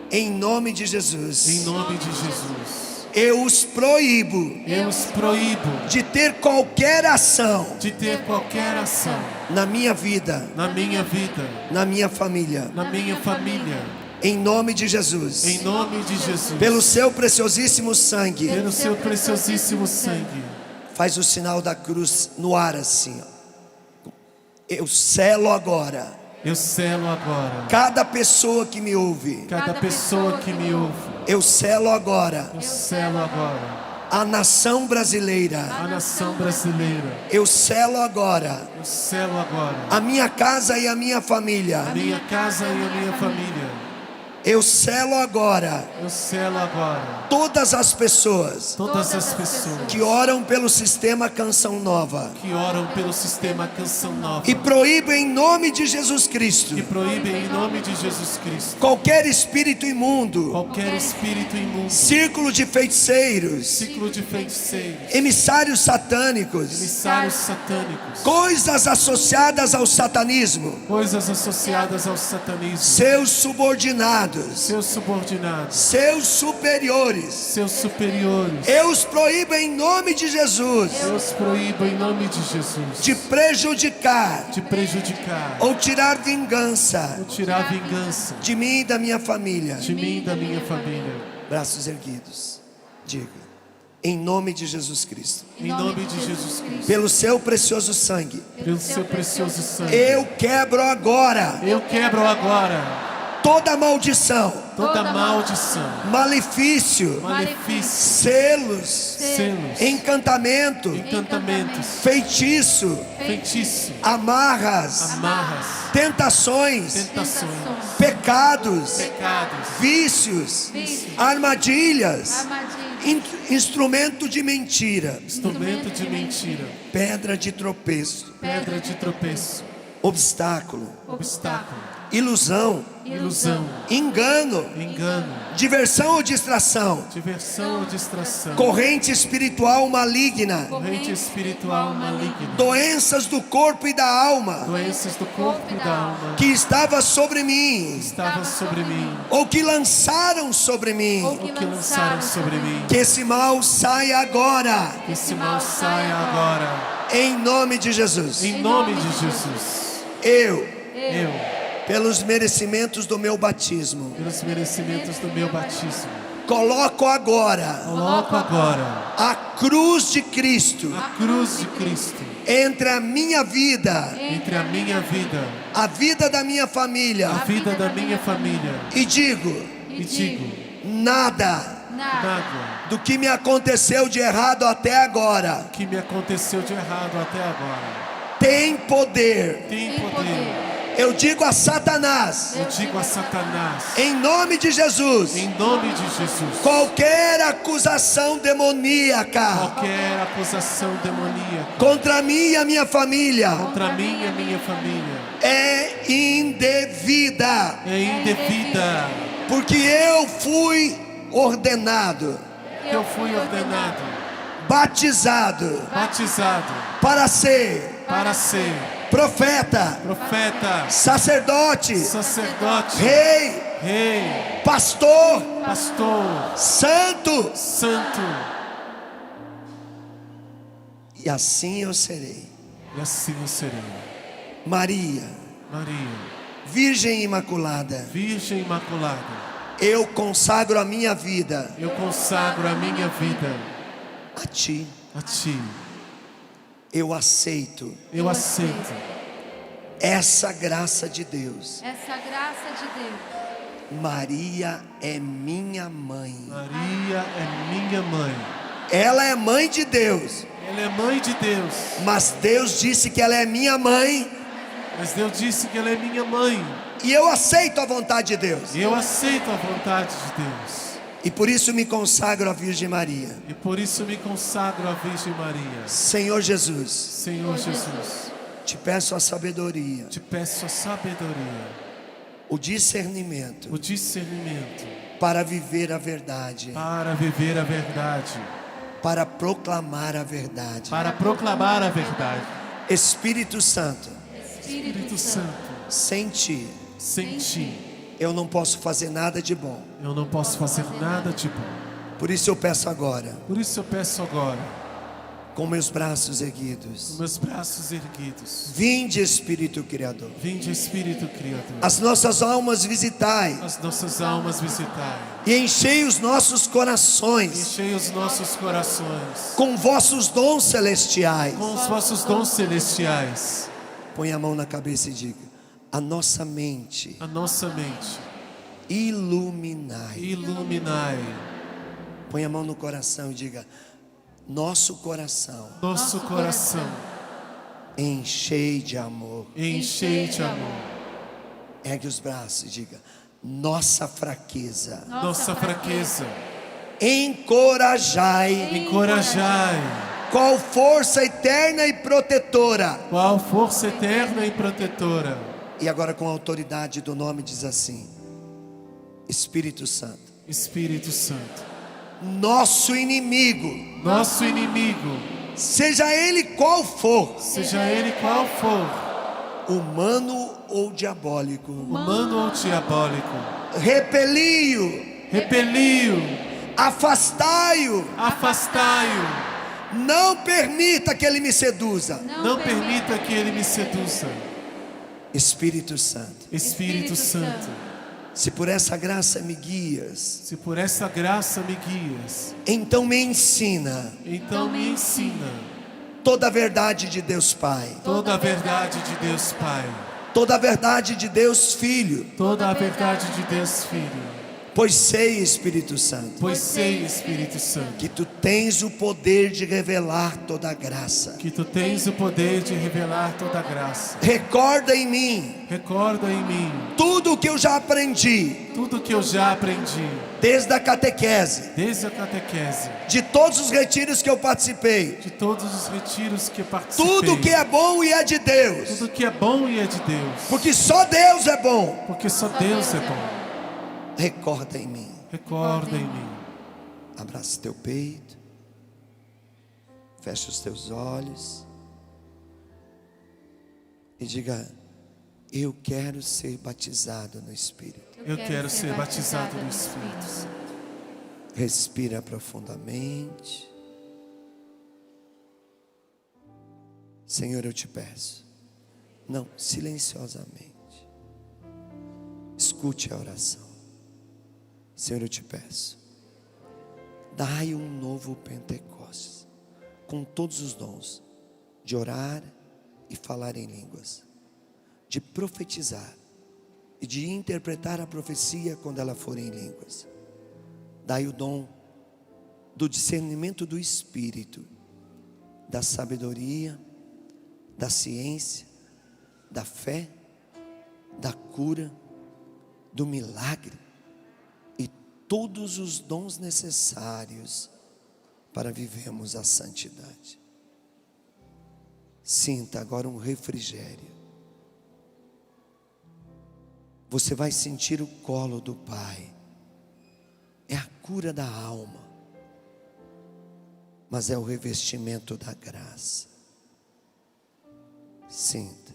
Em nome de Em Jesus, nome de Jesus. eu os proíbo eu os proíbo de ter qualquer ação de ter qualquer ação na minha vida, na minha vida, na minha família, na minha família, em nome de Jesus. em nome de Jesus. Pelo seu preciosíssimo sangue, Pelo seu preciosíssimo sangue. faz o sinal da cruz no ar assim, ó. Eu selo agora Eu selo agora cada pessoa que me ouve. cada pessoa que me ouve. Eu selo agora Eu selo agora a nação brasileira. a nação brasileira. Eu selo agora Eu selo agora a minha casa e a minha família. a minha casa e a minha família. Eu selo agora Eu selo agora todas as pessoas todas as pessoas que oram pelo sistema Canção Nova que oram pelo sistema Canção Nova e proíbo em nome de Jesus Cristo e proíbem em nome de Jesus Cristo qualquer espírito imundo, qualquer espírito imundo, círculo de feiticeiros, ciclo de feiticeiros, emissários satânicos, emissários satânicos, coisas associadas ao satanismo, coisas associadas ao satanismo, seus subordinados, seus subordinados, seus superiores. seus superiores. Eu os proíbo em nome de Jesus Eu os proíbo em nome de Jesus de prejudicar de prejudicar ou tirar vingança ou tirar vingança de mim e da minha família. de mim e da minha família. Braços erguidos. Diga: em nome de Jesus Cristo, Em nome de Jesus Cristo, pelo seu precioso sangue, pelo seu precioso sangue, eu quebro agora eu quebro agora toda maldição, toda maldição, malefício, malefício, selos, selos, encantamento, encantamentos, feitiço, feitiço, amarras, amarras, tentações, tentações, pecados, pecados, vícios, armadilhas, instrumento de mentira, instrumento de mentira, pedra de tropeço, pedra de tropeço, obstáculo, obstáculo, ilusão, ilusão, engano, engano, diversão ou distração, diversão ou distração, corrente espiritual maligna, corrente espiritual maligna, doenças do corpo e da alma doenças do corpo e da alma que estava sobre mim estava sobre mim, ou que lançaram sobre mim. ou que lançaram sobre mim. Que esse mal saia agora, Que esse mal saia agora, em nome de Jesus. em nome de Jesus. Eu, Eu, pelos merecimentos do meu batismo, pelos merecimentos do meu batismo, coloco agora coloco agora a cruz de Cristo a cruz de Cristo entre a minha vida, entre a minha vida, a vida da minha família, a vida da minha família, e digo: e digo: nada nada do que me aconteceu de errado até agora que me aconteceu de errado até agora tem poder. tem poder. Eu digo a Satanás, Eu digo a Satanás, em nome de Jesus, em nome de Jesus, qualquer acusação demoníaca qualquer acusação demoníaca contra mim e a minha família contra mim e a minha família é indevida, é indevida, porque eu fui ordenado, que eu fui ordenado, batizado batizado para ser para ser profeta, profeta, sacerdote, sacerdote, rei, rei, pastor, pastor, santo, santo, e assim eu serei. e assim eu serei. Maria, Maria, Virgem Imaculada, Virgem Imaculada, eu consagro a minha vida eu consagro a minha vida a Ti. a Ti. Eu aceito Eu aceito essa graça de Deus. essa graça de Deus. Maria é minha mãe. Maria é minha mãe. Ela é mãe de Deus, Ela é mãe de Deus, mas Deus disse que ela é minha mãe, mas Deus disse que ela é minha mãe. e eu aceito a vontade de Deus. E eu aceito a vontade de Deus. E por isso me consagro à Virgem Maria. E por isso me consagro à Virgem Maria. Senhor Jesus, Senhor Jesus, te peço a sabedoria, te peço a sabedoria, o discernimento o discernimento para viver a verdade, para viver a verdade, para proclamar a verdade. para proclamar a verdade. Espírito Santo, Espírito Santo, sem Ti sem Ti eu não posso fazer nada de bom. eu não posso fazer nada de bom. Por isso eu peço agora, Por isso eu peço agora, com meus braços erguidos, com meus braços erguidos, vinde Espírito Criador. vinde Espírito Criador, As nossas almas visitai as nossas almas visitai, e enchei os nossos corações enchei os nossos corações com vossos dons celestiais. com os vossos dons celestiais. Põe a mão na cabeça e diga: a nossa mente A nossa mente iluminai. iluminai, Põe a mão no coração e diga: nosso coração nosso coração enchei de amor. enchei de amor, Ergue os braços e diga: nossa fraqueza nossa fraqueza encorajai. encorajai, Qual força eterna e protetora. qual força eterna e protetora. E agora, com a autoridade do nome, diz assim: Espírito Santo, Espírito Santo, nosso inimigo, nosso inimigo, seja ele qual for, seja ele qual for, humano ou diabólico, humano ou diabólico, repeli-o, repeli-o, afastai-o, afastai-o, não permita que ele me seduza. não permita que ele me seduza. Espírito Santo, Espírito Santo, se por essa graça me guias, se por essa graça me guias, então me ensina então me ensina toda a verdade de Deus Pai, toda a verdade de Deus Pai, toda a verdade de Deus Filho, toda a verdade de Deus Filho. pois sei, Espírito Santo, Pois sei, Espírito Santo, que tu tens o poder de revelar toda a graça. que tu tens o poder de revelar toda a graça. Recorda em mim Recorda em mim tudo o que eu já aprendi, tudo que eu já aprendi, desde a catequese, desde a catequese, de todos os retiros que eu participei. de todos os retiros que participei. Tudo que é bom e é de Deus, Tudo que é bom e é de Deus, porque só Deus é bom. porque só Deus é bom. Recorda em mim. Recorda em mim. Abraça teu peito, fecha os teus olhos e diga: eu quero ser batizado no Espírito. Eu quero ser batizado no Espírito. Respira profundamente. Senhor, eu te peço, não, silenciosamente, escute a oração. Senhor, eu te peço, dai um novo Pentecostes, com todos os dons, de orar e falar em línguas, de profetizar e de interpretar a profecia quando ela for em línguas. Dai o dom do discernimento do Espírito, da sabedoria, da ciência, da fé, da cura, do milagre, e todos os dons necessários para vivermos a santidade. Sinta agora um refrigério. Você vai sentir o colo do Pai. É a cura da alma, mas é o revestimento da graça. Sinta.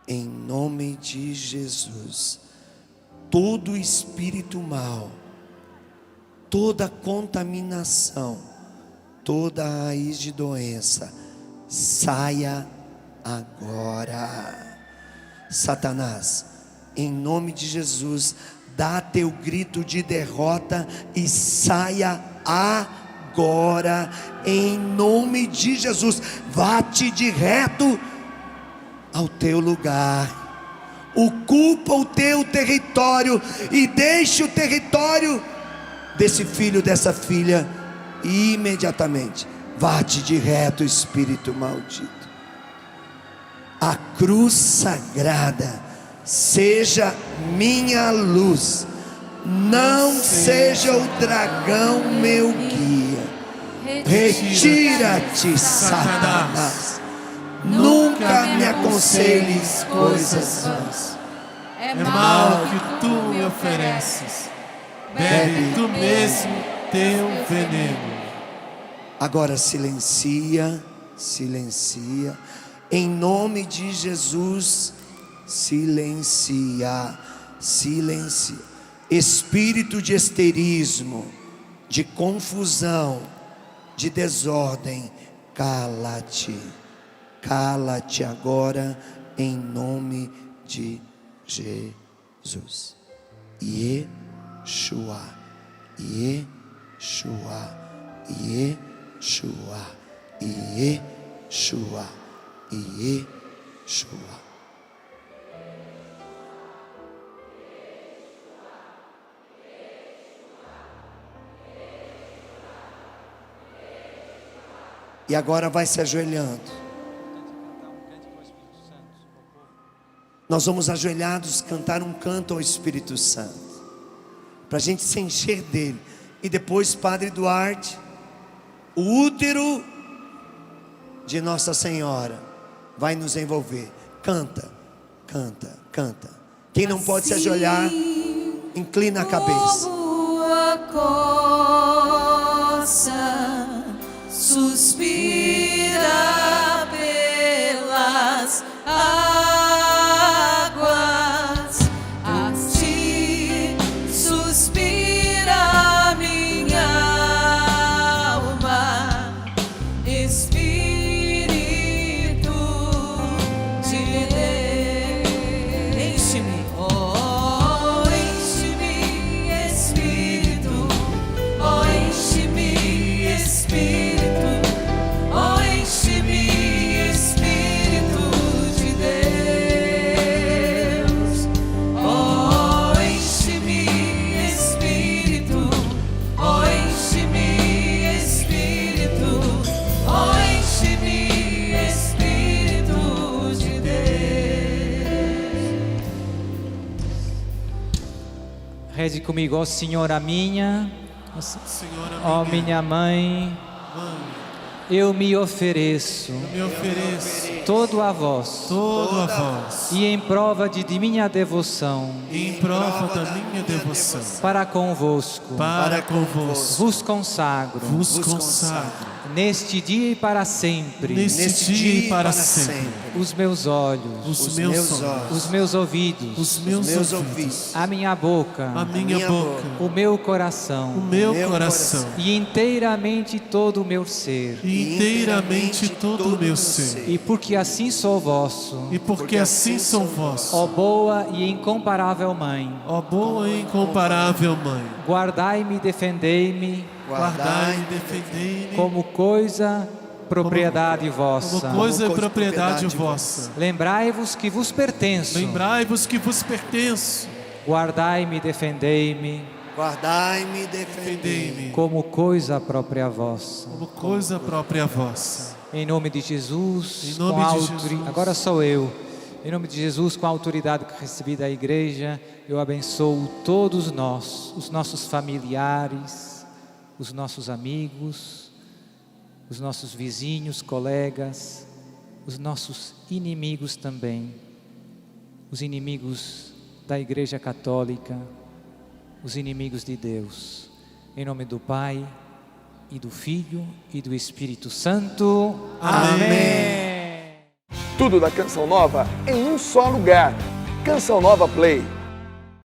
Em nome de Jesus, todo espírito mau, toda contaminação, toda raiz de doença, saia agora. Satanás, em nome de Jesus, dá teu grito de derrota e saia agora, em nome de Jesus. Vá-te de reto ao teu lugar, ocupa o teu território e deixe o território desse filho, dessa filha, imediatamente. Vá-te de reto, espírito maldito. A cruz sagrada seja minha luz, não seja o dragão meu guia. Retira-te, Satanás. Nunca me aconselhes coisas vãs. É mal que tu me ofereces. bebe tu mesmo teu veneno. Agora silencia, silencia. Em nome de Jesus, silencia, silencia. Espírito de esterismo, de confusão, de desordem, cala-te. Cala-te agora, em nome de Jesus. Yeshua, Yeshua, Yeshua, Yeshua, Yeshua. E agora vai se ajoelhando. Nós vamos ajoelhados cantar um canto ao Espírito Santo, para a gente se encher dele. E depois, Padre Duarte, o útero de Nossa Senhora vai nos envolver. Canta, canta, canta. Quem não pode se ajoelhar, inclina a cabeça. Suspira pelas águas, assim suspira minha alma, Espírito de Deus. Enche-me, oh, enche-me, Espírito, oh, enche-me, Espírito. Reze comigo, ó Senhora minha, ó minha mãe, eu me ofereço todo a vós, e em prova de minha devoção, para convosco, vos consagro, neste dia e para sempre, os meus olhos, os meus ouvidos, a minha boca, o meu coração, e inteiramente todo o meu ser, e porque assim sou vosso, ó boa e incomparável Mãe, guardai-me e defendei-me, como coisa propriedade vossa. Lembrai-vos que vos pertenço. Guardai-me e defendei-me. Como coisa própria vossa. Em nome de Jesus, agora sou eu. Em nome de Jesus, com a autoridade que recebi da igreja, eu abençoo todos nós, os nossos familiares, os nossos amigos, os nossos vizinhos, colegas, os nossos inimigos também, os inimigos da Igreja Católica, os inimigos de Deus. Em nome do Pai, e do Filho, e do Espírito Santo. Amém. Tudo da Canção Nova em um só lugar. Canção Nova Play.